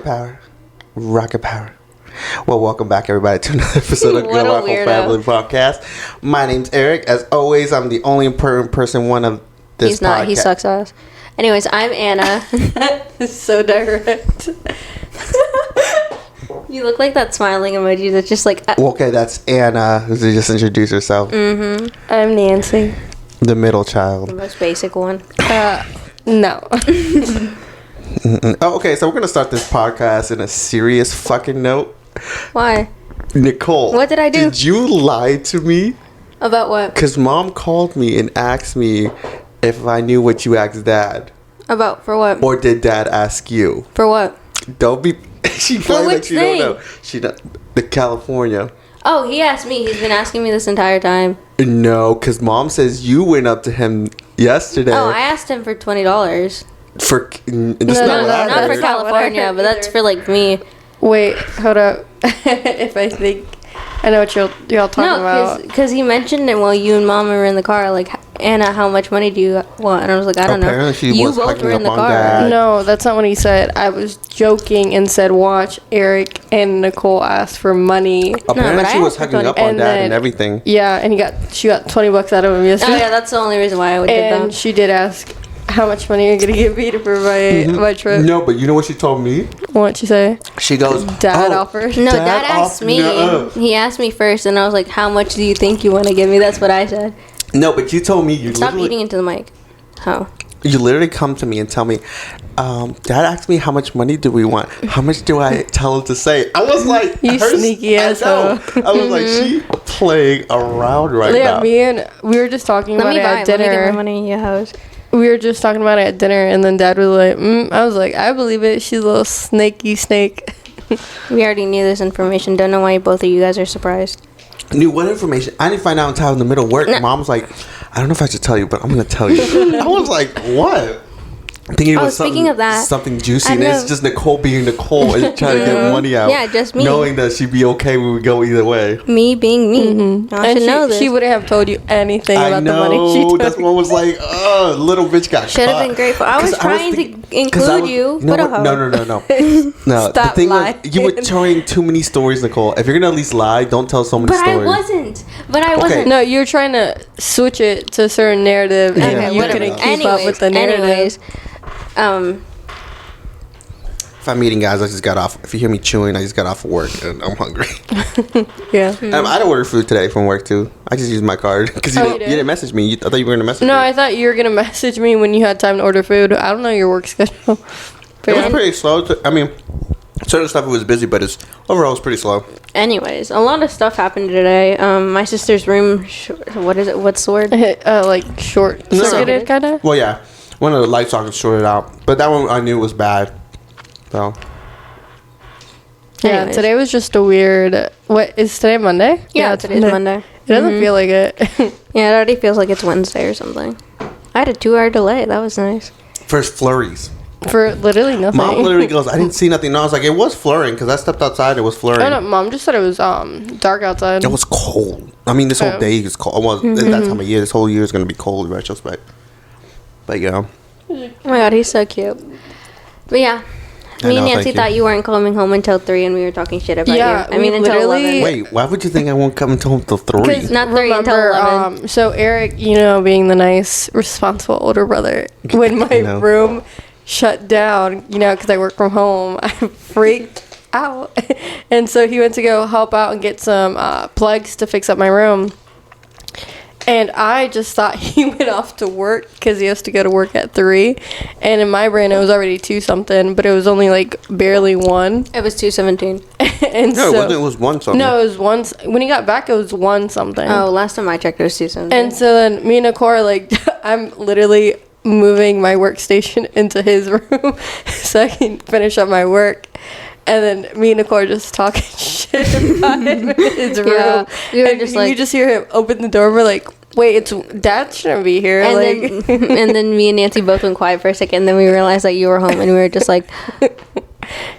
power. Rocket power. Well, welcome back, everybody, to another episode of GRAMAJO Family Podcast. My name's Eric. As always, I'm the only important person one of this He's not. podcast. He sucks ass. Anyways, I'm Anna. This is so direct. You look like that smiling emoji that's just like... Well, okay, that's Anna, who just introduced herself. Mm-hmm. I'm Nancy. The middle child. The most basic one. No. Oh, okay, so we're going to start this podcast in a serious fucking note. Why? Nicole. What did I do? Did you lie to me? About what? Because Mom called me and asked me if I knew what you asked Dad. About, for what? Or did Dad ask you? For what? Don't be... She played like she thing? don't know. She don't... The California. Oh, he asked me. He's been asking me this entire time. No, because Mom says you went up to him yesterday. Oh, I asked him for $20. For... No, not for California, but that's for, like, me. Wait, hold up. If I think I know what y'all talking about. No, because he mentioned it while you and Mom were in the car. Like, Anna, how much money do you want? And I was like, I don't know. Apparently she you was both were in the on car. Dad. No, that's not what he said. I was joking and said, watch Eric and Nicole ask for money. Apparently but I she was asked for hugging 20. up on And Dad then- and everything. Yeah, and she got $20 out of him Oh, yesterday. yeah, that's the only reason why I would get And them. she did ask how much money you're gonna give me for my trip. No, but you know what she told me? What'd you say? She goes, Dad oh, offered. No, Dad Dad asked offered- me. No. He asked me first, and I was like, how much do you think you want to give me? That's what I said. No, but you told me you Stop literally... eating into the mic. How? You literally come to me and tell me, Dad asked me how much money do we want? How much do I tell him to say? I was like, You sneaky asshole. I was like, she playing around right now. Yeah, we were just talking about it at Let me get my dinner. money, you hoes. We were just talking about it at dinner, and then Dad was like, I was like, I believe it. She's a little snaky snake. We already knew this information. Don't know why both of you guys are surprised. Knew what information? I didn't find out until in the middle of work. No. Mom was like, I don't know if I should tell you, but I'm going to tell you. I was like, what? Thinking it was speaking of that, something juicy. I And it's know. just Nicole being Nicole and trying to get money out. Yeah, just me. Knowing that she'd be okay when we go either way. Me being me. I And should know this. she wouldn't have told you anything I about know. the money she took. That's what was like, little bitch got Should have caught. been grateful. I was 'Cause trying to think- 'cause I include was- you. know What a what? hoe. No. No, the Stop thing lying. was, you were telling too many stories, Nicole. If you're going to at least lie, don't tell so many But stories. I wasn't. No, you're trying to switch it to a certain narrative, and Yeah, you whatever. couldn't keep up with the narrative. Anyways, If I'm eating, guys, I just got off. If you hear me chewing, I just got off of work and I'm hungry. Yeah. I ordered food today from work too. I just used my card because you, Oh, didn't- you you did? didn't message me. I thought you were gonna message No, me. I thought you were gonna message me when you had time to order food. I don't know your work schedule. It But was pretty slow. I mean, certain stuff it was busy, but overall it was pretty slow. anyways, a lot of stuff happened today. My sister's room. What is it? What's the word? like short circuited kind of. Well, yeah, one of the light sockets shorted out, but that one I knew was bad. So Yeah, Anyways. today was just a weird. What is today? Monday? Yeah, it's today's Monday. It doesn't feel like it. Yeah, it already feels like it's Wednesday or something. I had a 2-hour delay. That was nice. first flurries. For literally nothing. Mom literally goes, I didn't see nothing. No, I was like, it was flurrying because I stepped outside. It was flurrying. Oh no, Mom just said it was dark outside. It was cold. I mean, this whole Oh. day is cold. Well, at that time of year, this whole year is gonna be cold in retrospect. But yeah. Oh my god, he's so cute. But yeah, I me know, and thank Nancy you. thought you weren't coming home until 3, and we were talking shit about Yeah, you. I mean, we until literally- 11. Wait, why would you think I won't come until 3? Not 3 until 11. So Eric, being the nice, responsible older brother, when my No. room shut down, because I work from home, I freaked out. And so he went to go help out and get some plugs to fix up my room. And I just thought he went off to work because he has to go to work at 3. And in my brain, it was already 2-something, but it was only like barely 1. It was 2:17. And No, so, it wasn't. It was one something. No, it was 1. When he got back, it was 1 something. Oh, last time I checked, it was 2:17. And so then me and Nicole are like, I'm literally moving my workstation into his room so I can finish up my work. And then me and Nicole are just talking shit about him in his room. Yeah, we were and just you like- just hear him open the door. We're like, wait, Dad shouldn't be here. And like, then, and then me and Nancy both went quiet for a second. And then we realized that you were home, and we were just like,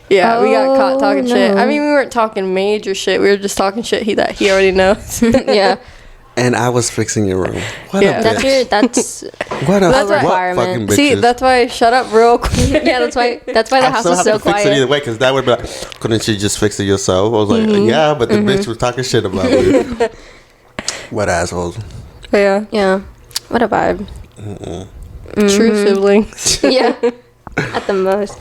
yeah, we got caught talking Oh, shit. no. I mean, we weren't talking major shit. We were just talking shit that he already knows. yeah. And I was fixing your room. What Yeah. a That's bitch. that's What a That's what requirement. fucking bitches. See, that's why I shut up real quick. yeah. That's why the I house still is have so to fix it quiet. either way, because that would be like, couldn't you just fix it yourself? I was like, Mm-hmm. yeah, but the bitch was talking shit about me. What assholes. But yeah. Yeah. What a vibe. True siblings. Yeah. At the most.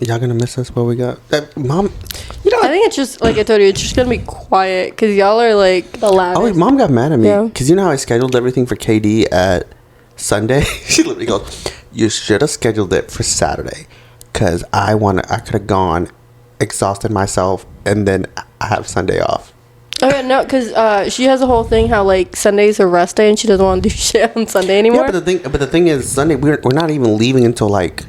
Y'all gonna miss us? What we got? Mom, I think it's just, like I told you, it's just going to be quiet because y'all are like, The loudest. oh, mom got mad at me Yeah. because you know how I scheduled everything for KD at Sunday. She literally goes, "You should have scheduled it for Saturday, because I could have gone, exhausted myself, and then I have Sunday off." oh yeah, no, because she has a whole thing how like Sunday's her rest day and she doesn't want to do shit on Sunday anymore. Yeah, but the thing is, Sunday we're not even leaving until like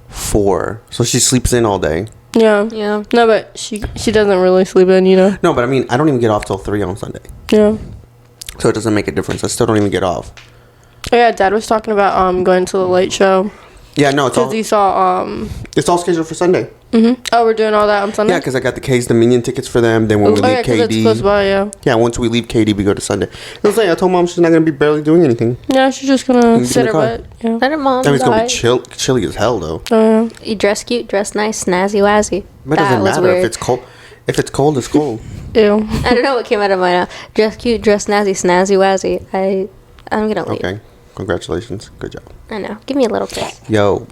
4, so she sleeps in all day. Yeah. Yeah. No, but she doesn't really sleep in, you know. No, but I mean, I don't even get off till 3 on Sunday, Yeah. so it doesn't make a difference. I still don't even get off. Oh yeah, Dad was talking about going to the late show Yeah, no, it's because all he saw it's all scheduled for Sunday. Oh, we're doing all that on Sunday. Yeah, because I got the K's Dominion tickets for them. Then when we Oh yeah, leave because it's close KD, by. Yeah. yeah, once we leave KD, we go to Sunday. It was like I told mom she's not gonna be barely doing anything. Yeah, she's just gonna in sit the her car. butt. Yeah. Let her mom. I mean, it's gonna die. be chilly as hell though. Oh yeah. You dress cute, dress nice, snazzy wazzy. But it That doesn't was matter weird. if it's cold. If it's cold, it's cold. Ew. I don't know what came out of my mouth. Dress cute, dress snazzy, snazzy wazzy. I'm gonna leave. Okay, congratulations, good job. I know. Give me a little kiss. Yo,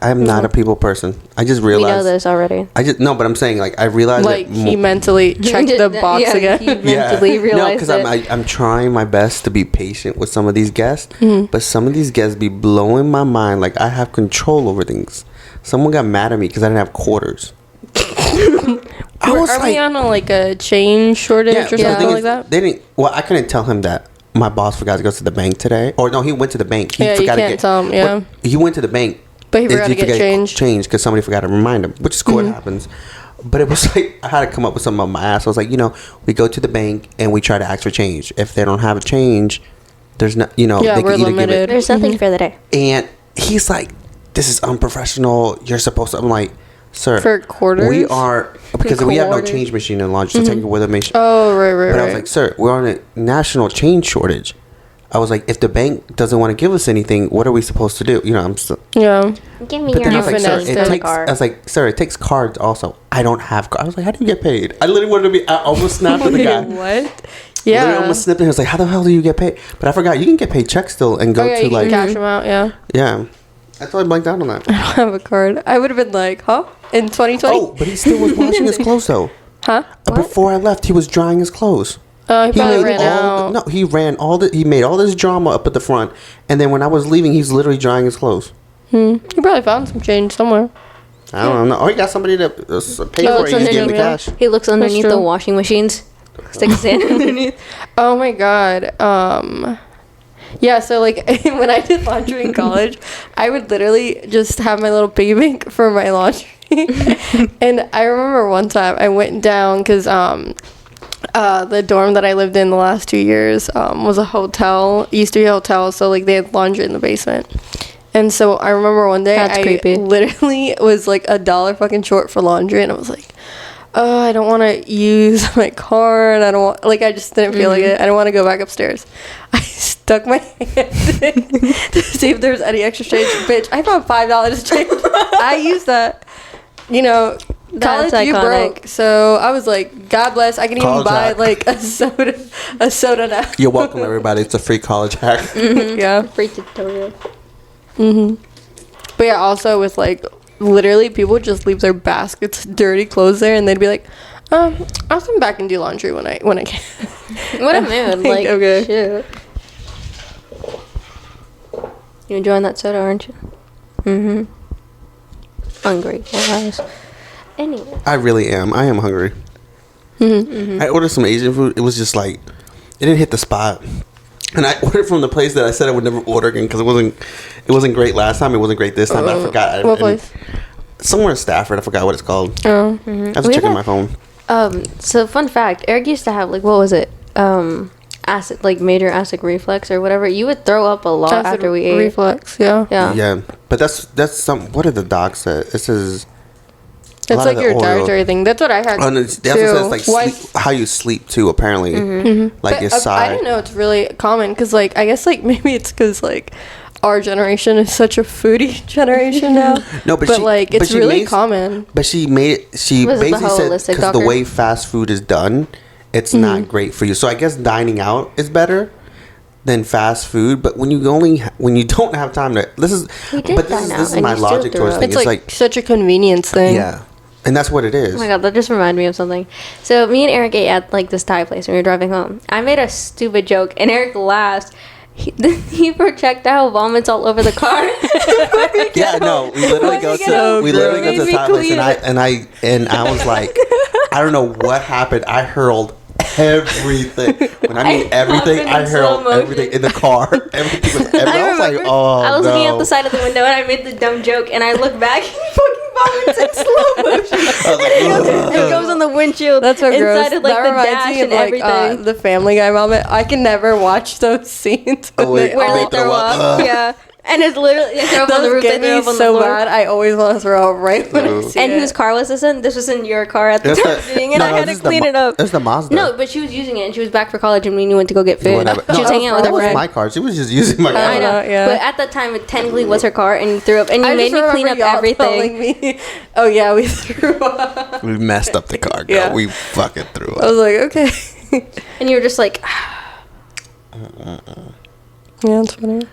I'm not a people person. I just We know realized. this already. But I'm saying like I realized Like that he mentally checked the box yeah, again. He mentally no, realized because it. I'm trying my best to be patient with some of these guests, Mm-hmm. but some of these guests be blowing my mind. Like I have control over things. Someone got mad at me because I didn't have quarters. I was Are like, we on like a chain shortage or the something thing like is, that? They didn't. Well, I couldn't tell him that my boss forgot to go to the bank today. Or no, he went to the bank. He Yeah, you forgot to can't get. tell him, yeah. well, he went to the bank, But he forgot to get changed. because somebody forgot to remind him, which is cool. It happens. But it was like I had to come up with something on my ass. I was like, we go to the bank and we try to ask for change. If they don't have a change, there's not. Yeah, they we're can either give limited. it. There's nothing for the day. And he's like, "This is unprofessional. You're supposed to." I'm like, "Sir, For quarters? we are because we have no quarters? change machine in the laundry, so take it with a machine." Oh right. But I was like, "Sir, we're on a national change shortage." I was like, "If the bank doesn't want to give us anything, what are we supposed to do?" I'm still. yeah. Give me But your then I was like, "Sir, finessed it it. takes." I was like, "Sir, it takes cards also." I don't have cards. I was like, "How do you get paid?" I literally wanted to be. I almost snapped at the guy. What? Literally Yeah. almost snipped him. He was like, "How the hell do you get paid?" But I forgot you can get paid check still and go Oh yeah, to you like can cash them out. Yeah. yeah. I thought I blanked out on that. I don't have a card. I would have been like, huh? In 2020? Oh, but he still was washing his clothes though. Huh? Before I left, he was drying his clothes. Oh, he probably made ran out. no, he ran all the. He made all this drama up at the front, and then when I was leaving, he's literally drying his clothes. He probably found some change somewhere. I don't know. Oh, he got somebody to pay Oh, for it's it. He's getting the underneath, yeah. cash. He looks underneath true. the washing machines. Stick his hand underneath. Oh my god. Yeah, so like when I did laundry in college, I would literally just have my little piggy bank for my laundry. And I remember one time I went down because the dorm that I lived in the last 2 years was a hotel. It used to be a hotel, so like they had laundry in the basement. And so I remember one day That's I creepy. literally was like $1 fucking short for laundry, and I was like, oh, I don't want to use my card. I don't want, like, I just didn't feel like it. I don't want to go back upstairs. I stuck my hand in to see if there was any extra change. Bitch, I found $5 change. I used that. College, That's you iconic. broke. So I was like, God bless. I can even College buy hack. like a soda now. You're welcome, everybody. It's a free college hack. Yeah. Free tutorial. But yeah, also with like literally people would just leave their baskets of dirty clothes there, and they'd be like, I'll come back and do laundry when I can. What a mood. Like, Okay. shit. You enjoying that soda, aren't you? Mm-hmm. Hungry. Yes. Anyway. I really am. I am hungry. I ordered some Asian food. It was just like it didn't hit the spot. And I ordered from the place that I said I would never order again because it wasn't great last time. It wasn't great this time. But I forgot. What place? Somewhere in Stafford. I forgot what it's called. Oh. I was We checking had- my phone. So fun fact, Eric used to have, like, what was it? Acid, like, major acid reflux or whatever. You would throw up a lot Acid after we ate. reflux, yeah. Yeah. Yeah, but that's some. What did the doc say? It says A It's lot like of your the oil. dietary thing. That's what I had. Oh, no, that's too. what it says, like Why- sleep, how you sleep too. Apparently, like But, your I side. didn't know it's really common because, like, I guess like maybe it's because like our generation is such a foodie generation now. No, but she- like but it's she really made- common. But she made it. She Was it the basically said holistic because the doctor? way fast food is done, it's not great for you. So I guess dining out is better than fast food. But when you don't have time to We did but dine out, this is and my you still logic threw towards up. things. It's like such a convenience thing. yeah, and that's what it is. Oh my god, that just reminded me of something. So me and Eric ate at like this Thai place when we were driving home. I made a stupid joke and Eric laughed. He projectile vomits all over the car. Yeah, no, we literally When go we get to home, we literally go it to made me Thai place, clean and I was like, I don't know what happened. I hurled everything. When I mean I everything, happened I in slow hurled motion. everything in the car. Everything was everywhere. I was like, remember oh I was no. looking at the side of the window and I made the dumb joke and I look back and he fucking vomits in slow motion. I was like, It goes on the windshield. That's so gross. inside of like that the reminds dash me of and like everything. the Family Guy moment. I can never watch those scenes. Oh, wait. Where they they throw throw up. up. Yeah. And it's literally they throw up on the Those roof, they get throw me up on the so floor. bad. I always want to throw up right when I see And it. whose car was this in? This was in your car at the That's time the- being, and no, I no, had this to is the clean Ma- it up. that's the Mazda. No, but she was using it and she was back for college and we went to go get food. Whatever. She was No, hanging out with that her was friend. my car. She was just using my car. I know. Yeah. But at that time, it technically was her car and you threw up. And you I made just me clean remember up y'all everything. telling me, oh yeah, we threw up. We messed up the car, girl. Yeah. We fucking threw I up. was like, okay. And you were just like, Yeah, that's funny.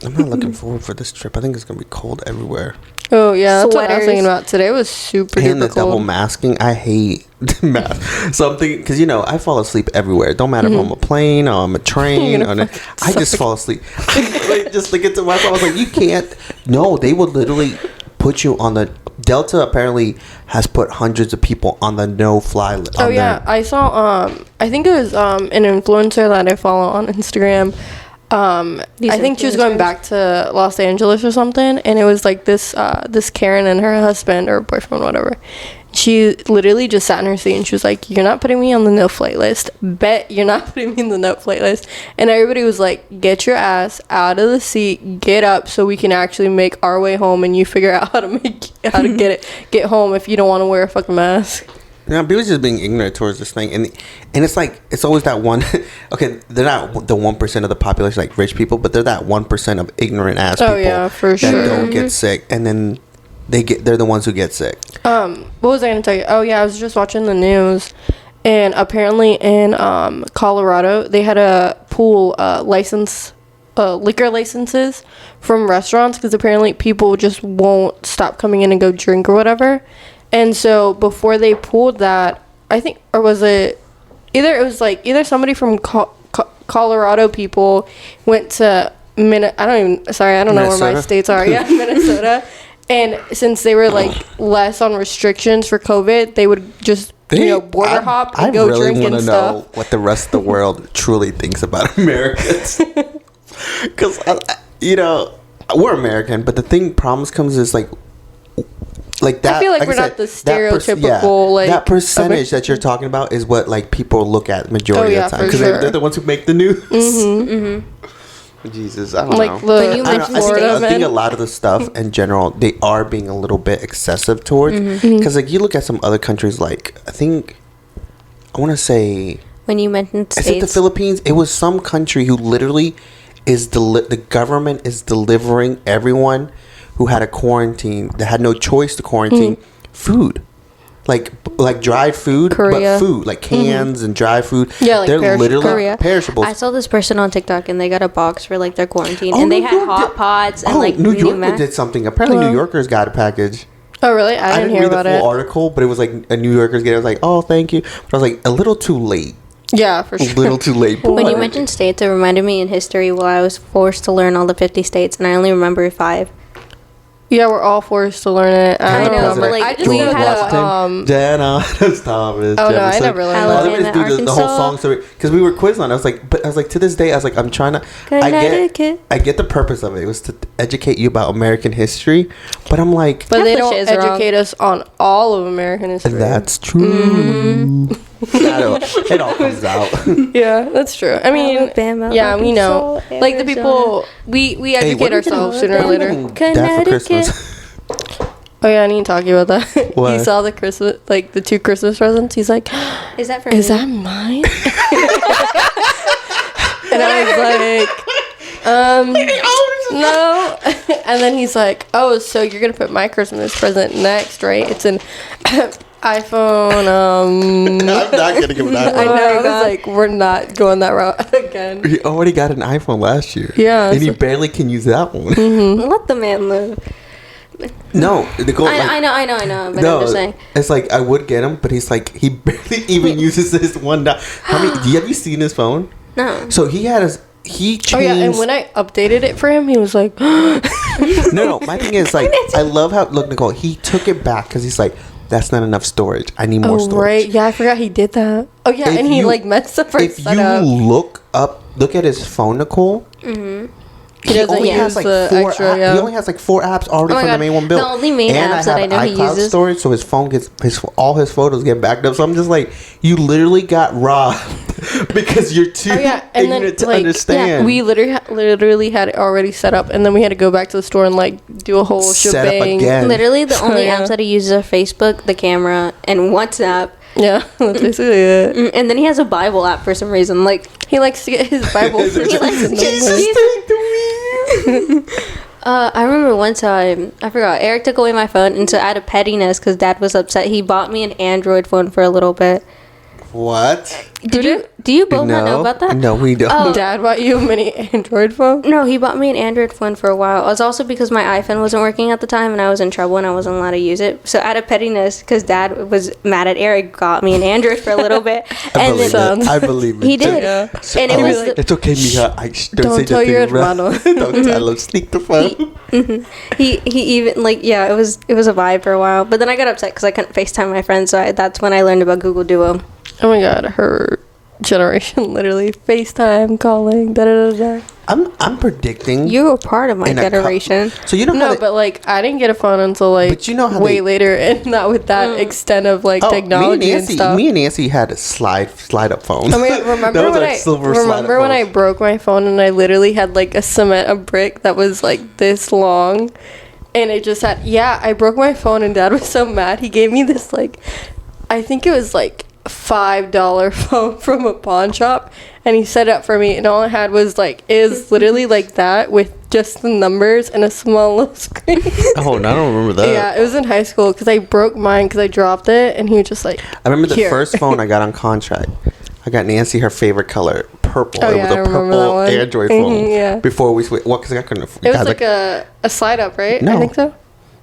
I'm not looking forward for this trip. I think it's gonna be cold everywhere. Oh yeah, that's what I was Sweaters. thinking about. Today was super And the duper double cold. masking, I hate the mask. So I'm thinking, because I fall asleep everywhere. It don't matter if I'm a plane or I'm a train. You're gonna I just fall asleep. Just thinking to myself, I was like, you can't. No, they will literally put you on the. Delta apparently has put hundreds of people on the no-fly list. Oh yeah, I saw. I think it was an influencer that I follow on Instagram. These I think she was going influencers. back to Los Angeles or something, and it was like this Karen and her husband or boyfriend, whatever. She literally just sat in her seat and she was like, "You're not putting me on the no flight list. Bet you're not putting me in the no flight list." And everybody was like, "Get your ass out of the seat, get up, so we can actually make our way home, and you figure out how to get home if you don't want to wear a fucking mask." Yeah, people just being ignorant towards this thing, and it's like it's always that one. Okay, they're not the 1% of the population like rich people, but they're that 1% of ignorant ass people. Oh, yeah, for that sure. don't get sick, and then they're the ones who get sick. What was I gonna tell you? Oh yeah, I was just watching the news, and apparently in Colorado they had a pool liquor licenses from restaurants because apparently people just won't stop coming in and go drink or whatever. And so before they pulled that, I think, or was it either somebody from Colorado people went to I don't know where my Minnesota? states are. Yeah, Minnesota. And since they were like less on restrictions for COVID, they would just border hop and go drink and wanna stuff. know what the rest of the world truly thinks about Americans, because we're American, but the problems comes is like that. I feel like we're not the stereotypical, that percentage that you're talking about is what like people look at majority of the time for because sure. they're the ones who make the news. Jesus, I don't Like know. When you the I, don't- mentioned I think, Florida I think a man. lot of the stuff in general they are being a little bit excessive towards because like you look at some other countries like I want to say when you mentioned is it the states, Philippines? It was some country who literally is the government is delivering everyone who had a quarantine that had no choice to quarantine food. Like dried food, Korea. but food like cans and dry food. Yeah, like they're literally Korea. perishables. I saw this person on TikTok and they got a box for like their quarantine Oh, and they New had York hot did- pots and like New mini Yorker mac. did something. Apparently, New Yorkers got a package. Oh really? I didn't hear read about the full it. article, but it was like a New Yorkers get. I was like, oh, thank you. But I was like, a little too late. Yeah, for A sure. little too late. When you But- mentioned states, it reminded me in history while I was forced to learn all the 50 states and I only remember 5. Yeah, we're all forced to learn it. I don't know, remember. but, like, I just we know had that, Washington, John Adams, Thomas. Oh, no, I Jefferson. never learned All that. they would Alabama, do the whole Arkansas. song story because we were quizzed on it. I was like to this day I was like I'm trying to Connecticut. I get the purpose of it. It was to educate you about American history, but I'm like But they Half the don't shit is wrong. educate us on all of American history. that's true. It all comes out. Yeah, that's true. I mean, Alabama, yeah, we know. Arkansas, Like the Arizona. people, we Hey, educate what are we ourselves getting- sooner or what are we later. getting Dad for Connecticut. Christmas? Oh yeah, I need to talk to you about that. What? He saw the Christmas, like the 2 Christmas presents. He's like, Is that for "Is me? that mine?" And I was like, no. And then he's like, "Oh, so you're gonna put my Christmas present next, right? It's an iPhone." I'm not gonna give him that. I know. one. I was like, we're not going that route again. He already got an iPhone last year. Yeah, and he so- barely can use that one. Let the man live. No, Nicole. I know. But I'm just saying. It's like I would get him, but he's like he barely even uses his $1. How many? Have you seen his phone? No. So he had his. He changed. Oh yeah, and when I updated it for him, he was like, No. My thing is like I love how look Nicole. He took it back because he's like that's not enough storage. I need more "Oh storage. right, yeah, I forgot he did that." Oh yeah, If and he you- like messed up our If setup. you look at his phone, Nicole. He doesn't only use has like the 4 extra, apps. yeah. He only has like 4 apps already Oh my from the God. main one built. The only main and apps that I know he iCloud uses- storage, so his phone gets all his photos get backed up. So I'm just like, you literally got robbed because you're too Oh yeah, and then ignorant to like understand. we literally had it already set up, and then we had to go back to the store and like do a whole Set up shebang. again. Literally, the only Yeah. apps that he uses are Facebook, the camera, and WhatsApp. Yeah, that's basically it. And then he has a Bible app for some reason. Like, He likes to get his Bible. He likes in the Jesus, morning. take the wheel. I remember one time, I forgot, Eric took away my phone, and so out of pettiness, because Dad was upset, he bought me an Android phone for a little bit. What? Do you both not know about that? No, we don't. Oh. Dad bought you a mini Android phone. No, he bought me an Android phone for a while. It was also because my iPhone wasn't working at the time, and I was in trouble, and I wasn't allowed to use it. So out of pettiness, because Dad was mad at Eric, got me an Android for a little bit. I and believe then it. I believe it. he did. Yeah. So- And it was the- it's okay, Mija. Don't say tell nothing your wrong. hermano. Don't tell him. Sneak the phone. he even like yeah, it was a vibe for a while. But then I got upset because I couldn't FaceTime my friends, so that's when I learned about Google Duo. Oh my god, her generation literally FaceTime calling. Da da da da. I'm predicting. You were part of my in a cou- generation. So you know how No, they- but like I didn't get a phone until like But you know how way they- later, and not with that extent of like technology and stuff. Me and Nancy had a slide up phone. I mean, remember when I broke my phone and I literally had like a brick that was like this long, and it just had I broke my phone and Dad was so mad. He gave me this like, I think it was like $5 phone from a pawn shop, and he set it up for me, and all it had was like is literally like that with just the numbers and a small little screen. Oh, no, I don't remember that. Yeah, it was in high school because I broke mine because I dropped it, and he was just like, I remember the "Here." first phone I got on contract. I got Nancy her favorite color, purple. Oh, It yeah, was I a remember that purple one. Android Mhm, phone. yeah. Before we switched. Well, because I couldn't afford It was like a slide up, right? No. I think so.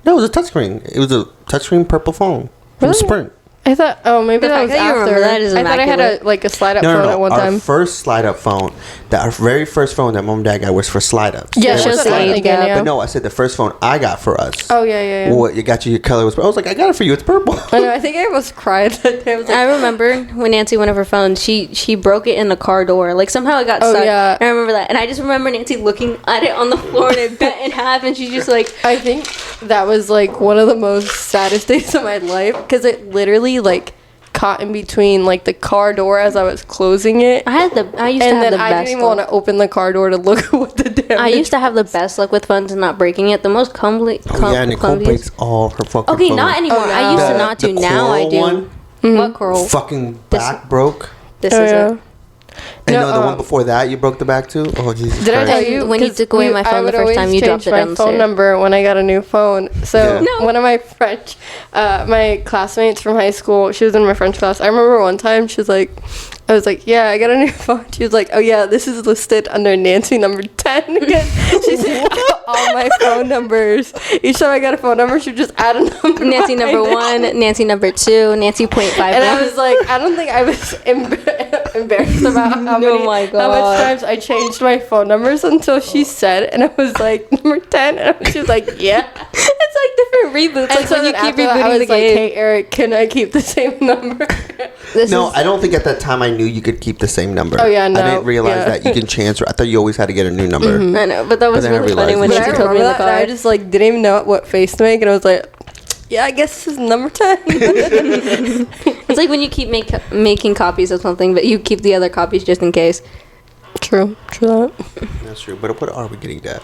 No, it was a touchscreen. It was a touchscreen purple phone from Really? Sprint. I thought, maybe The that fact was that you after. remember that is I thought I had immaculate. a slide up No, phone no, at no. one Our time. first slide up phone, our very first phone that mom and dad got was for slide ups. Yeah, They she were was slide thinking, up. yeah. But no, I said the first phone I got for us. Oh yeah. What you got your color was. I was like, I got it for you. It's purple. I know. I think I almost cried that day. I was like, I remember when Nancy went over her phone, she broke it in the car door. Like somehow it got Oh, stuck. yeah. I remember that. And I just remember Nancy looking at it on the floor and it bent in half, and she's just like, I think that was like one of the most saddest days of my life because it literally like caught in between like the car door as I was closing it, I used to and have then the I best didn't even want luck. to open the car door to look at what the damage. I used to have the best luck with phones and not breaking it. The most clumsy. Oh yeah, Nicole breaks all her fucking. Okay, phones. not anymore. Oh, I used no. to not to. The Now I coral do. one, What coral? fucking This- back broke. This Oh, is yeah. it. And No, no, the one before that, you broke the back too. Oh Jesus Did I Christ! tell And you when you 'cause took away my phone I the would first always time, you dropped change it my downstairs. phone number when I got a new phone. So Yeah. No. one of my my classmates from high school, she was in my French class. I remember one time she was like, I was like, yeah, I got a new phone. She was like, oh yeah, this is listed under Nancy number 10 because she said all my phone numbers. Each time I got a phone number, she would just add a number. Nancy number behind it. 1, Nancy number 2, Nancy .51. And I was like, I don't think I was embarrassed about how my much God. times I changed my phone numbers until she said, and I was like, number 10, and she was like, yeah. It's like different reboots. And Like so when you then keep after that, I rebooting was the like, game. hey Eric, can I keep the same number? This No, is- I don't think at that time I knew you could keep the same number. Oh, yeah, I no, didn't realize yeah. that you can transfer. I thought you always had to get a new number. I know, but that was then I really funny realized when that But she I told me remember in the that, and I car. just like didn't even know what face to make, and I was like, yeah, I guess this is number 10. It's like when you keep making copies of something, but you keep the other copies just in case. True that. That's true. But what are we getting at?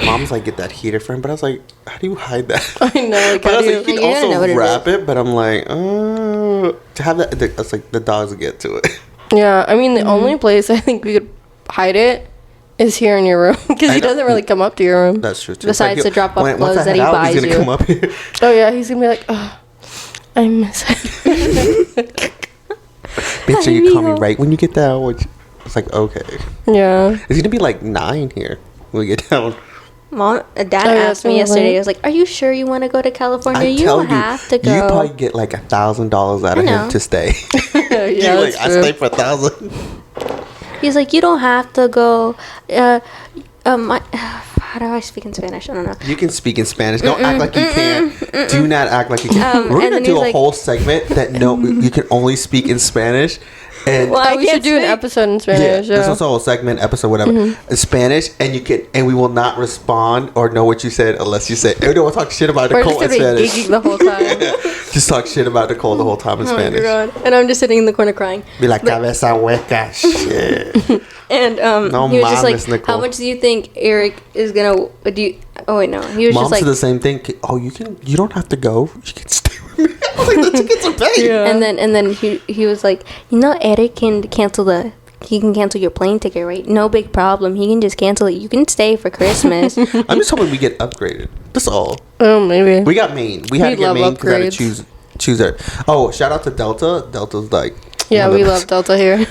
Mom's like, get that heater for him. But I was like, how do you hide that? I know. Like, But I how was do like, you you? You gotta can know what also it wrap it. But I'm like, to have that, it's like the dogs get to it. Yeah, I mean, the only place I think we could hide it is here in your room because I he know. doesn't really come up to your room. That's true too. Besides Like, the drop-off once clothes I that head he out, buys he's gonna you. come up here. Oh yeah, he's gonna be like, oh, I miss it. Make sure you call me Amigo. right when you get down. Which it's like, okay. Yeah. It's gonna be like 9 here when we get down. Dad yeah, asked me totally. yesterday. He was like, "Are you sure you want to go to California? You tell don't have to go." You probably get like $1,000 out of know. him to stay. Yeah, You're like, that's I true. stay for $1,000. He's like, "You don't have to go." How do I speak in Spanish? I don't know. You can speak in Spanish. Don't act like you can't. Do not act like you can. We're and gonna then do he's a like- whole segment that you can only speak in Spanish. And Well, I We should can't do an speak. episode in yeah, Spanish. this Yeah. is a whole segment, episode, whatever, in Spanish, and we will not respond or know what you said unless you say. We don't talk shit about We're Nicole just in gonna be Spanish. gigging the whole time. Just talk shit about Nicole the whole time in Oh my Spanish. God. And I'm just sitting in the corner crying. Be like cabeza hueca, shit. And No he was just mames, like, Nicole. "How much do you think Eric is gonna do?" Oh wait, no. He was Mom just like, said the same thing. Oh, you don't have to go. You can stay with me. I was like, let you get some pay. Yeah. and then he was like, Eric can cancel your plane ticket, right? No big problem. He can just cancel it. You can stay for Christmas. I'm just hoping we get upgraded. That's all. Oh, maybe. We got Maine. We had We to get love Maine because I had to upgrades. choose it. Oh, shout out to Delta. Delta's like Yeah, one of we the love best. Delta here.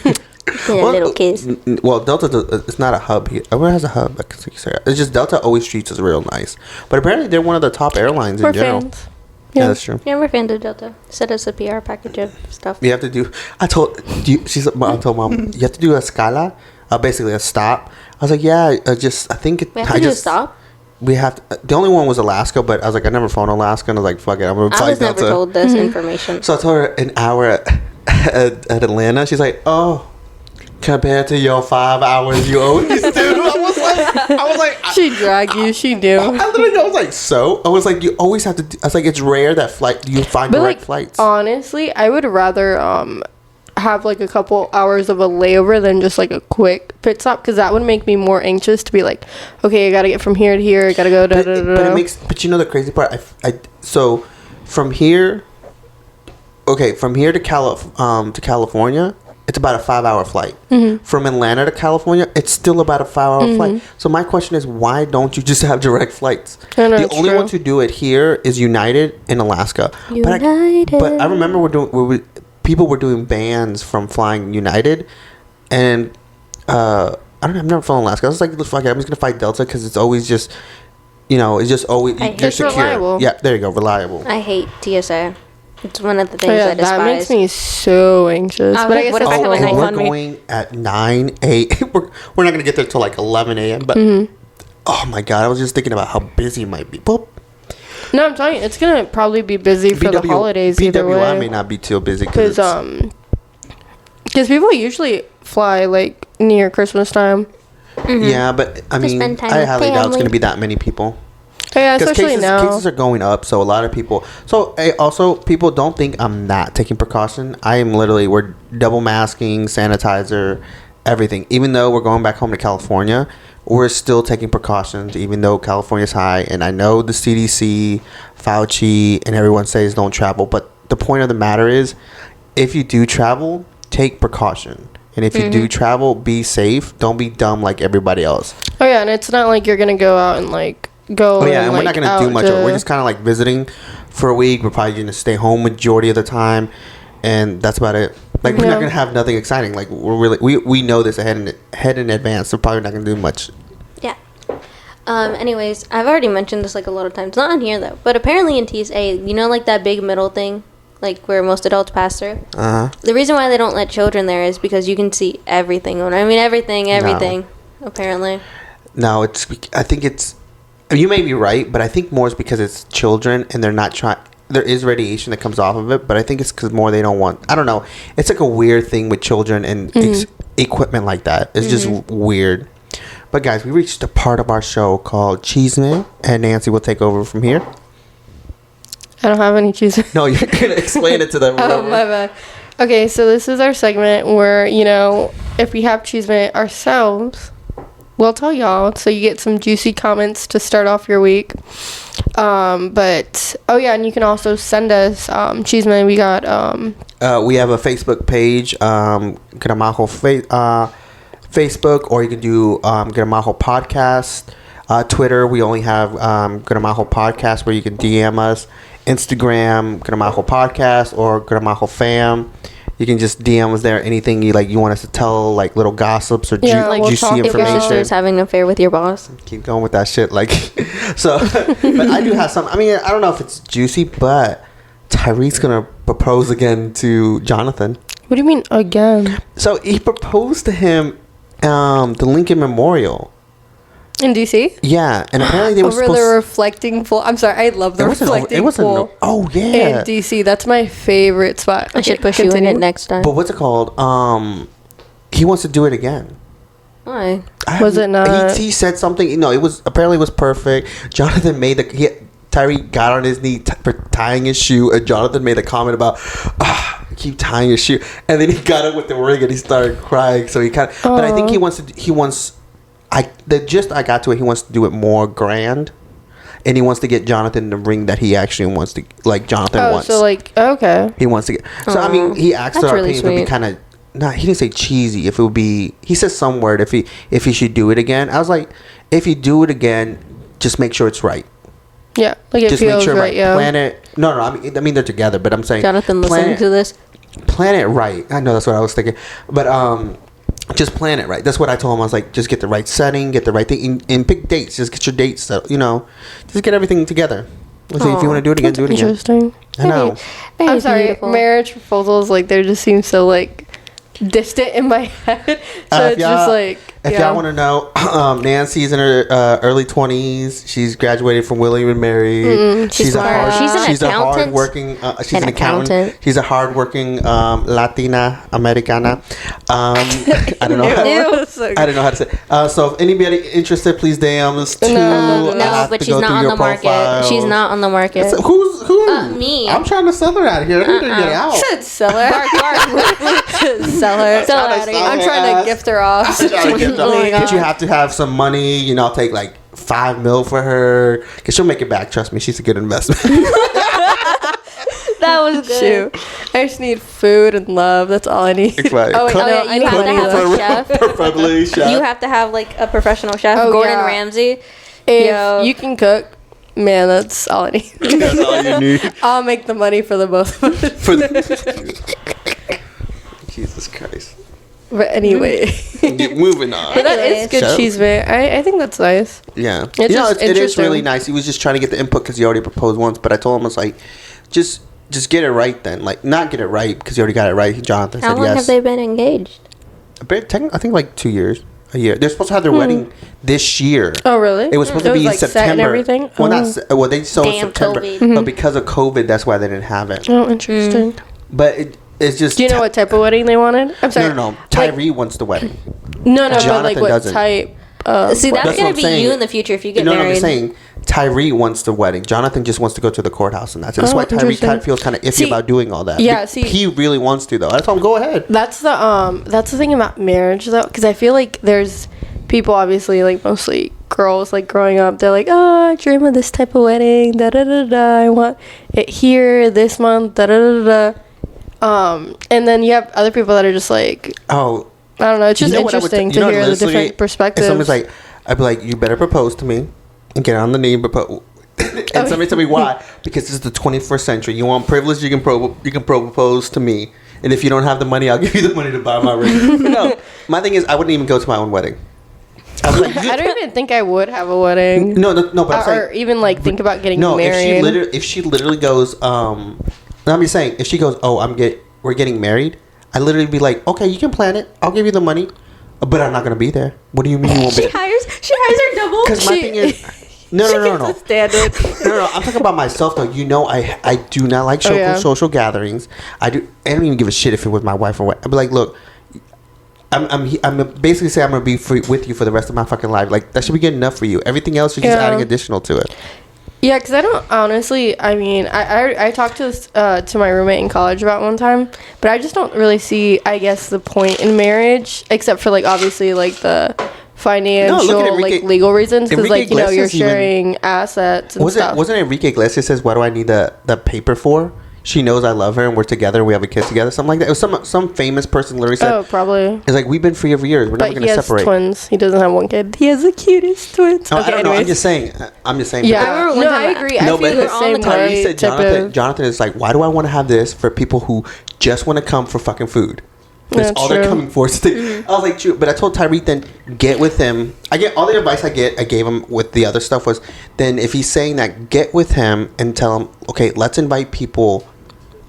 Yeah, little kids. Well, Delta, it's not a hub here. Everyone has a hub. I can say that. It's just Delta always treats us real nice. But apparently, they're one of the top airlines We're in general. fans. Yeah, Yeah. that's true. Yeah, we're fans of Delta. Send us a PR package of stuff. You have to do. I told you. I told Mom you have to do a scala, basically a stop. I was like, yeah, I think it. We have I to do a just, stop. We have to, the only one was Alaska, but I was like, I never flown Alaska, and I was like, fuck it, I'm gonna I fly was Delta. never told this information. So I told her an hour at Atlanta. She's like, oh, compared to your 5 hours you always do. I was like, She dragged you. She knew. I was like, so? I was like, you always have to. I was like, it's rare that you find But direct like, flights. honestly, I would rather have like a couple hours of a layover than just like a quick pit stop because that would make me more anxious to be like, okay, I gotta get from here to here. I gotta go. But it makes. But you know the crazy part. So from here. Okay, from here to California, it's about a 5-hour flight. From Atlanta to California, it's still about a 5-hour flight. So my question is, why don't you just have direct flights? I know, The it's only true. ones who do it here is United in Alaska. United. But I remember people were doing bans from flying United, and I don't know. I've never flown Alaska. I was like, fuck it, I'm just gonna fly Delta because it's always just, it's just always you're It's secure. reliable. Yeah, there you go, reliable. I hate TSA. It's one of the things Yeah, I despise. that makes me so anxious. I was But I like, guess what if that's I have a the night whole- on we're me? going at 9 a.m. We're not gonna get there till like 11 a.m. But oh my god, I was just thinking about how busy it might be. Boop. No, I'm telling you, it's gonna probably be busy for the holidays either BWI way. may not be too busy Because people usually fly like near Christmas time. yeah, but I mean, spend time I with highly doubt it's family. gonna be that many people. Oh, yeah, Because especially now. cases are going up, so a lot of people. So also, people don't think I'm not taking precaution. I am literally. We're double masking, sanitizer, everything. Even though we're going back home to California, we're still taking precautions. Even though California's high, and I know the CDC, Fauci, and everyone says don't travel. But the point of the matter is, if you do travel, take precaution. And if you do travel, be safe. Don't be dumb like everybody else. Oh yeah, and it's not like you're gonna go out and like go. Oh yeah, and we're like, not gonna do out much. to- We're just kind of like visiting for a week. We're probably gonna stay home majority of the time, and that's about it. Like we're Yeah. not gonna have nothing exciting. Like we're really we know this ahead in advance. So probably not gonna do much. Yeah. Anyways, I've already mentioned this like a lot of times. Not on here though, but apparently in TSA, like that big middle thing, like where most adults pass through. The reason why they don't let children there is because you can see everything. I mean, everything. Apparently. No, I think it's. You may be right, but I think more is because it's children and they're not trying. There is radiation that comes off of it, but I think it's because more they don't want. I don't know. It's like a weird thing with children and equipment like that. It's just weird. But guys, we reached a part of our show called Cheeseman, and Nancy will take over from here. I don't have any cheese. No, you're gonna explain it to them. Oh, my bad. Okay, so this is our segment where, if we have cheese it ourselves, we'll tell y'all, so you get some juicy comments to start off your week. But and you can also send us Cheeseman. We got we have a Facebook page, GRAMAJO Facebook, or you can do GRAMAJO podcast. Twitter, we only have GRAMAJO podcast where you can DM us. Instagram, GRAMAJO podcast or GRAMAJO fam. You can just DM us there. Anything you want us to tell, like little gossips or juicy if your information. sister's having an affair with your boss. Keep going with that shit. So, but I do have some. I mean, I don't know if it's juicy, but Tyreek's gonna propose again to Jonathan. What do you mean again? So he proposed to him, the Lincoln Memorial. In DC? Yeah, and apparently they were over the reflecting pool. I'm sorry, I love the reflecting pool. Oh yeah, in DC, that's my favorite spot. I should push you in it next time. But what's it called? He wants to do it again. Why? Was it not? He said something. No, it was perfect. Jonathan made Tyreek got on his knee for tying his shoe, and Jonathan made a comment about, keep tying your shoe, and then he got up with the ring and he started crying. So he kind of, but I think the gist I got to it, he wants to do it more grand, and he wants to get Jonathan the ring that he actually wants to, Jonathan wants. So okay. He wants to get. So I mean, he asked our really opinion if it would be kind of. Nah, he didn't say cheesy. If it would be, he said some word. If he should do it again, I was like, if you do it again, just make sure it's right. Yeah, it just feels make sure right. Yeah. Plan it. No. I mean they're together, but I'm saying Jonathan listening to this. Plan it right. I know that's what I was thinking, but just plan it right. That's what I told him. I was like, just get the right setting, get the right thing, and pick dates. Just get your dates. So, just get everything together. Let's see if you want to do it again. Do it again. Interesting. I know. I'm sorry. Beautiful. Marriage proposals, they just seem so distant in my head. So it's just if y'all want to know, Nancy's in her early 20s. She's graduated from William and Mary. She's an accountant. She's an accountant. She's a hardworking Latina Americana. I don't know. I don't know how to say. So if anybody interested, please DM us too. No, but she's not on the market. She's not on the market. So who's me? I'm trying to sell her out of here. I need to get out. You said sell her. Sell her. Sell her out of here. I'm trying to gift her off. But you have to have some money. I'll take $5 million for her, because she'll make it back. Trust me, she's a good investment. That was good. Shoot. I just need food and love. That's all I need. Exactly. You have to have a chef. Preferably chef. You have to have a professional chef. Gordon Ramsay. If you can cook, man, that's all I need. That's all you need. I'll make the money for the both of us. Jesus Christ. But anyway, moving on. But that is good cheese, man. I think that's nice. Yeah, it is really nice. He was just trying to get the input because he already proposed once. But I told him, I was just get it right then. Not get it right because he already got it right. Jonathan said yes. How long have they been engaged? I think 2 years. A year. They're supposed to have their wedding this year. Oh, really? It was supposed to be in September. Set and everything? Well, they sold in September, COVID. but because of COVID, that's why they didn't have it. Oh, interesting. But it's just. Do you know what type of wedding they wanted? I'm sorry. No. Tyree wants the wedding. No, Jonathan but what doesn't. Type? See, that's going to be you in the future if you get married. No, I'm saying Tyree wants the wedding. Jonathan just wants to go to the courthouse, and that's it. That's why Tyree feels kind of iffy about doing all that. Yeah, he really wants to though. I told him, go ahead. That's the thing about marriage though, because I feel like there's people, obviously, mostly girls, growing up, they're I dream of this type of wedding, da da da da. I want it here this month, da da da da. And then you have other people that are just I don't know. It's just interesting to hear the different perspectives. Somebody's I'd be like, you better propose to me and get on the knee and propose. And somebody tell me why. Because this is the 21st century. You want privilege, you can propose to me. And if you don't have the money, I'll give you the money to buy my ring. No, my thing is, I wouldn't even go to my own wedding. I don't even think I would have a wedding. No, but I'm saying, or even think about getting married. If she literally goes, I'm just saying, if she goes, we're getting married, I literally be like, okay, you can plan it. I'll give you the money, but I'm not gonna be there. What do you mean you won't be there? She hires her double. Because my thing is, no. No. I'm talking about myself though. I do not like social gatherings. I don't even give a shit if it was my wife or what. I'd be like, look, I'm basically saying I'm gonna be with you for the rest of my fucking life. That should be good enough for you. Everything else, you're just adding additional to it. Yeah, because I don't honestly. I mean, I talked to my roommate in college about one time, but I just don't really see, I guess, the point in marriage, except for obviously the financial, like legal reasons, because like you're sharing assets and stuff. Wasn't Enrique Iglesias says, "Why do I need the paper for?" She knows I love her and we're together. We have a kid together. Something like that. It was some famous person literally said. Oh, probably. It's like we've been free for years. We're never going to separate. He has twins. He doesn't have one kid. He has the cutest twins. Oh, okay, I don't know. I'm just saying. Yeah. No, I agree. No, I feel the same way. You said Jonathan is like, why do I want to have this for people who just want to come for fucking food? That's all they're coming for. I was like, true. But I told Tyreek then get with him. I get all the advice I gave him with the other stuff was then if he's saying that, get with him and tell him, okay, let's invite people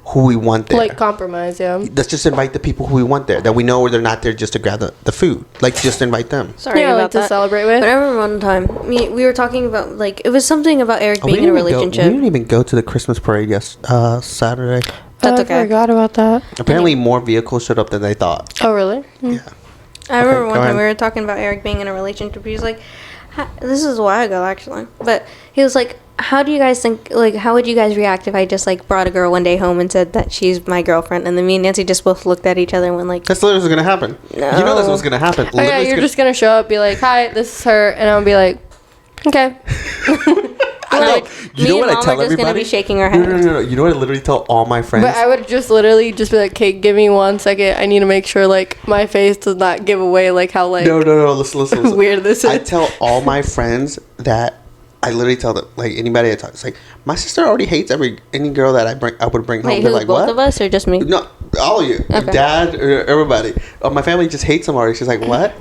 who we want there. Like compromise, yeah. Let's just invite the people who we want there that we know they're not there just to grab the food. Like just invite them. Sorry about that. To celebrate with. But I remember one time we were talking about like it was something about Eric being in a relationship. We didn't even go to the Christmas parade Saturday. That's okay. I forgot about that. Apparently more vehicles showed up than they thought. Oh really? Yeah. I remember one time we were talking about Eric being in a relationship. He was like, this is a while ago actually, but he was like, how do you guys think, like, how would you guys react if I just, like, brought a girl one day home and said that she's my girlfriend? And then me and Nancy just both looked at each other and went, like... That's literally what's going to happen. No. You know that's what's going to happen. Oh, yeah, you're just going to show up, be like, hi, this is her. And I'll be like, okay. I know. You know what I tell everybody? Just gonna be shaking her head. No. You know what I literally tell all my friends? But I would just literally just be like, okay, give me 1 second. I need to make sure, like, my face does not give away, like, how, like... No. Listen. weird this is. I tell all my friends that... I literally tell them, like, anybody I talk, it's like, my sister already hates any girl that I would bring home. They're like, both what? of us or just me? No, all of you. Okay. Dad, everybody. My family just hates them already. She's like, what?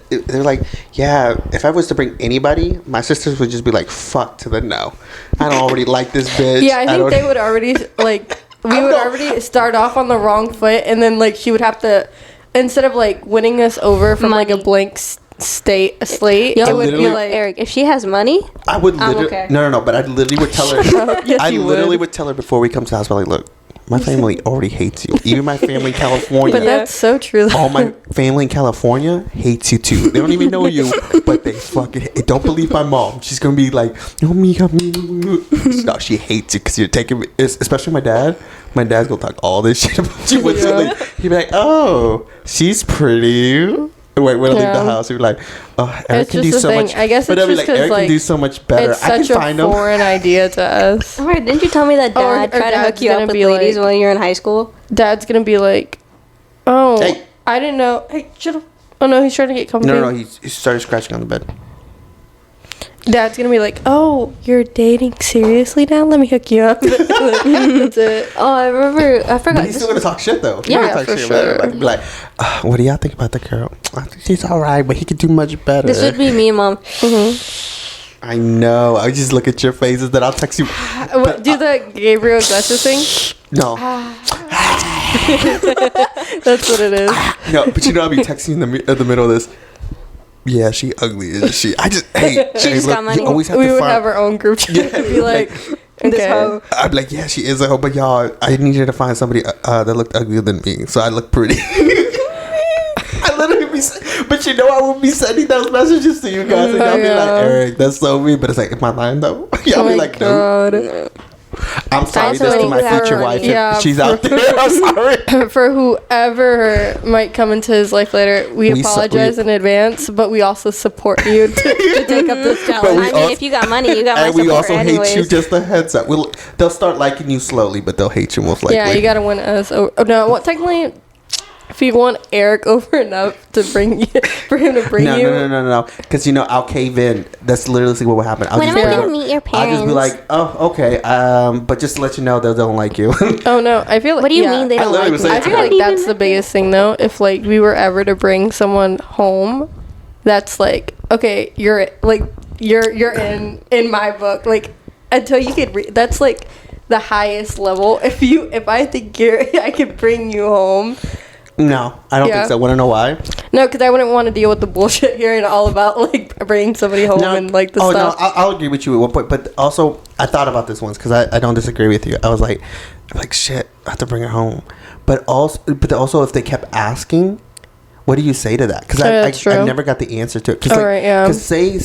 They're like, yeah, if I was to bring anybody, my sisters would just be like, fuck to the no. I don't already like this bitch. Yeah, I think they would already, like, we would already start off on the wrong foot, and then, like, she would have to, instead of, like, winning us over from, like, a blank slate, it would be like, Eric, if she has money, I would literally, okay. No, but I literally would tell her, Yes, I literally would tell her before we come to the house, like, look, my family already hates you. Even my family in California. But that's so true. All my family in California hates you too. They don't even know you, but they fucking don't believe my mom. She's gonna be like, oh me. No, she hates you because you're taking. Especially my dad. My dad's gonna talk all this shit about you. He'd be like, oh, she's pretty. Wait, when I leave the house, he'd be like, "Oh, Eric can do so much." I guess it's just because Eric can do so much better. It's such a foreign idea to us. All right, didn't you tell me that Dad tried to hook you up with ladies while you were in high school? Dad's gonna be like, "Oh, hey. I didn't know." Hey, shut up! Oh no, he's trying to get comfy. No, he started scratching on the bed. Dad's gonna be like, "Oh, you're dating seriously now? Let me hook you up." That's it. Oh, I forgot. But he's still gonna talk shit though. Yeah, for sure. Like, what do y'all think about the girl? I think she's all right, but he could do much better. This would be me and Mom. Mm-hmm. I know. I just look at your faces, then I'll text you. Do the Gabriel Iglesias thing? No. That's what it is. No, but I'll be texting in the middle of this. Yeah, she ugly, isn't she? I just hate. She just got money. We would have our own group chat. Yeah, be like, okay. I'd be like, yeah, she is a hoe, but y'all, I needed to find somebody that looked uglier than me, so I look pretty. I literally but I would be sending those messages to you guys, and y'all be like, Eric, that's so me. But it's like, am I lying though? Y'all be like, no. I'm sorry, this to my future wife. Yeah, she's out there. I'm sorry. For whoever might come into his life later, we apologize in advance, but we also support you to take up this challenge. If you got money, you got my support. And we also anyways. hate you. Just a heads up. They'll start liking you slowly, but they'll hate you most likely. Yeah, you gotta win us. Oh no, technically, if you want Eric over enough to bring you, for him to bring you. No. Because I'll cave in. That's literally what will happen. When am I gonna meet your parents? I'll just be like, oh, okay. But just to let you know, they don't like you. Oh no, I feel like. What do you mean they don't like me? I feel like that's the biggest thing though. If like we were ever to bring someone home, that's like, okay, you're in my book. Like until you could that's like the highest level. If I think I could bring you home. No, I don't think so. Want to know why? No, because I wouldn't want to deal with the bullshit hearing all about like bringing somebody home and like the stuff. No, I'll agree with you at one point, but also I thought about this once because I don't disagree with you. I was like, shit, I have to bring her home, but also if they kept asking, what do you say to that? Because I never got the answer to it. Because say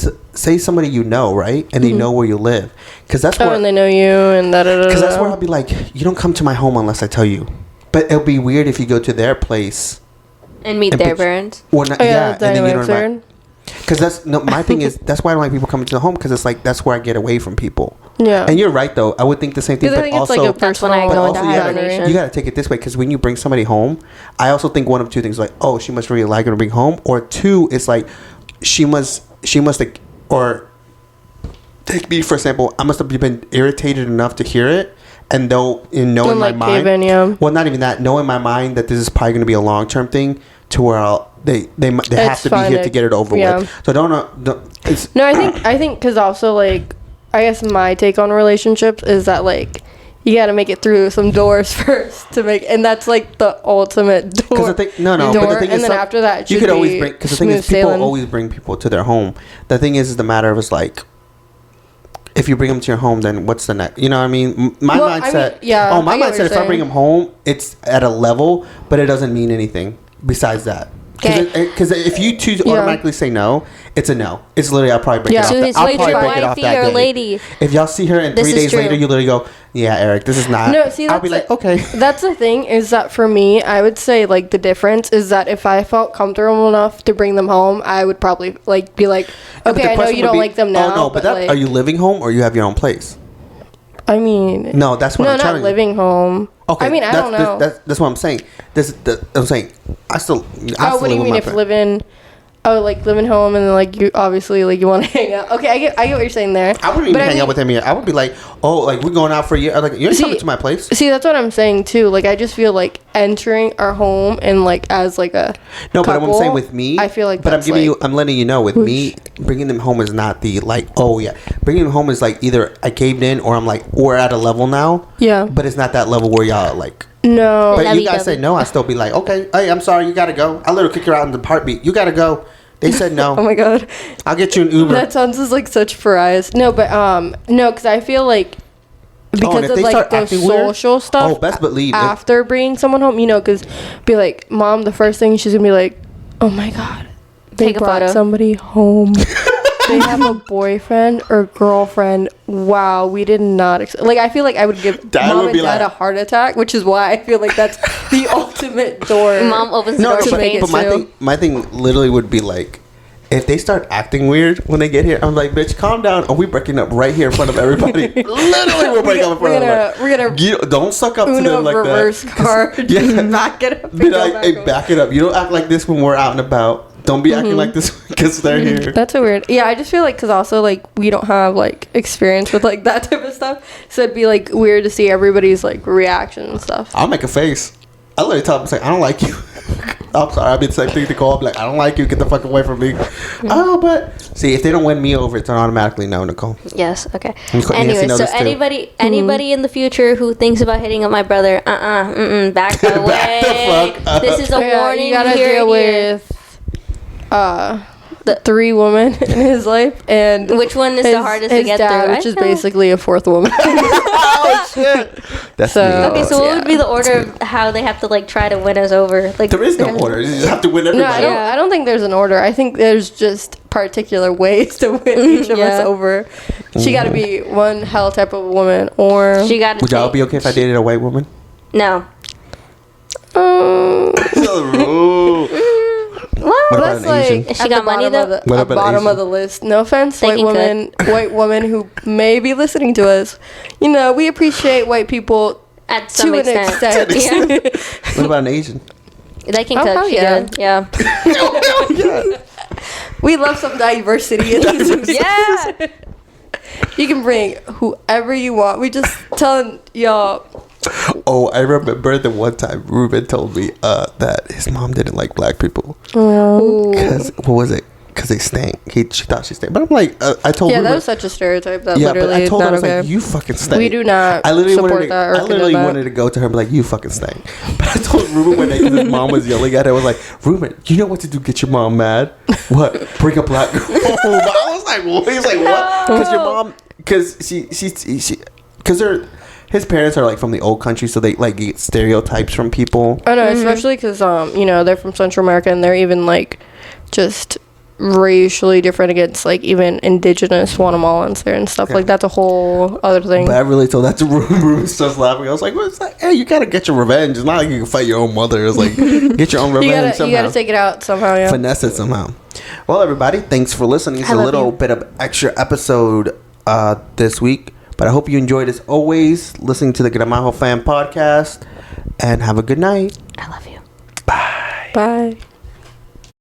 somebody right, and they know where you live, because that's where and they know you and because that's where I'll be like, you don't come to my home unless I tell you. But it'll be weird if you go to their place and meet their parents. Or not, and then you don't invite. Because my thing is that's why I don't like people coming to the home, because it's like that's where I get away from people. Yeah. And you're right though. I would think the same thing. Because I But think it's also, like a personal but also hibernation. you gotta take it this way, because when you bring somebody home, I also think one of two things, like, oh, she must really like her to bring home, or two, it's like she must like, or take me for example, I must have been irritated enough to hear it, and know in my like mind, cave in, yeah. well, not even that, know in my mind that this is probably going to be a long term thing, to where they have to be here to get it over with. So it's, no, I think because also like I guess my take on relationships is that like you got to make it through some doors first to make, and that's like the ultimate door. Because the thing, but the thing and is, then after that, you could always bring. Because the thing is, people always bring people to their home. The thing is the matter of, is like, if you bring them to your home, then what's the next? You know what I mean? My mindset. My mindset. If I bring them home, it's at a level, but it doesn't mean anything besides that. Because if you choose to automatically say no, it's a no. It's literally, I'll probably break it off. I'll probably break it off that day. Lady. If y'all see her and 3 days later, you literally go, yeah, Eric, this is not. No, see, I'll be like, okay. That's the thing, is that for me, I would say like the difference is that if I felt comfortable enough to bring them home, I would probably like be like, okay, I know you don't like them now. Oh no, but like, are you living home or you have your own place? I mean, no, that's what I'm telling you. Not living home. Okay, I mean, I don't know. That's what I'm saying. I'm saying I still. What do you mean if living? Oh, like living home and then like you obviously like you want to hang out. Okay, I get what you're saying there. I wouldn't even hang out with him yet. I would be like, oh, like we're going out for a year. Like, you ain't coming to my place. See, that's what I'm saying too. Like I just feel like entering our home and like as like a but I'm saying with me, I feel like. But I'm letting you know with me, bringing them home is not the like. Oh yeah, bringing them home is like either I caved in or I'm like we're at a level now. Yeah. But it's not that level where y'all like. No. But you guys say no, I still be like, okay, hey, I'm sorry, you gotta go. I literally kick her out in the heartbeat. You gotta go. They said no. Oh my god. I'll get you an Uber. That sounds just like such pariahs. No, but no, because I feel like because of like the social stuff. Oh, best believe after bringing someone home, you know, because be like, mom, the first thing she's gonna be like, oh my god, they brought somebody home. They have a boyfriend or girlfriend. Wow, we did not like. I feel like I would give mom and dad a heart attack, which is why I feel like that's the ultimate door. Mom opens the door to make it. But my thing literally would be like, if they start acting weird when they get here, I'm like, bitch, calm down. Are we breaking up right here in front of everybody? Literally, we're breaking up in front of everybody. We're gonna don't suck up to them like reverse that. Card. Yeah, back it up. Be like, hey, back it up. You don't act like this when we're out and about. Don't be acting like this because they're here. That's so weird. Yeah, I just feel like because also like we don't have like experience with like that type of stuff, so it'd be like weird to see everybody's like reaction and stuff. I'll make a face. I literally tell them, say, I don't like you. I'm sorry. I'll be the same thing to call. I'll be like, I don't like you. Get the fuck away from me. Oh, but see, if they don't win me over, it's an automatically no, Nicole. Yes. Okay. Anyway, so anybody in the future who thinks about hitting up my brother, back away. Back the fuck up. This is a warning. You gotta deal with the 3 women in his life, and which one is the hardest to get dad, through? Which is basically a 4th woman. Oh shit! That's so, me. Okay, so what would be the order of how they have to like try to win us over? Like there is no order. You just have to win everybody. No, I don't think there's an order. I think there's just particular ways to win each of us over. She got to be one hell type of woman, or she got. Would y'all be okay if I dated a white woman? No. Well, that's like she got money though. At the bottom of the list. No offense, white woman who may be listening to us. You know, we appreciate white people at some extent. Yeah. What about an Asian? They can cook. Yeah. We love some diversity in this. Yeah. You can bring whoever you want. We just telling y'all. Oh, I remember the one time Ruben told me that his mom didn't like black people. Because what was it? Because they stank. She thought she stank. But I'm like, I told Ruben. Yeah, that was such a stereotype that literally but I told her, not I was okay. like, you fucking stank. We do not support that. I literally wanted to go to her and be like, you fucking stank. But I told Ruben one day, because his mom was yelling at her, I was like, Ruben, you know what to do? Get your mom mad? What? Bring a black girl home. I was like, what? He's like, what? Because your mom, because because they're, his parents are like from the old country, so they like get stereotypes from people. I know, especially because you know, they're from Central America and they're even like just racially different against like even indigenous Guatemalans there and stuff. Like that's a whole other thing. But I really told that to Ruben. Starts laughing. I was like, "What's that? Hey, you gotta get your revenge. It's not like you can fight your own mother. It's like get your own revenge. You gotta take it out somehow. Yeah. Finesse it somehow. Well, everybody, thanks for listening. It's I a love little you. bit of extra episode this week, but I hope you enjoyed, as always, listening to the GRAMAJO Fan Podcast, and have a good night. I love you. Bye. Bye.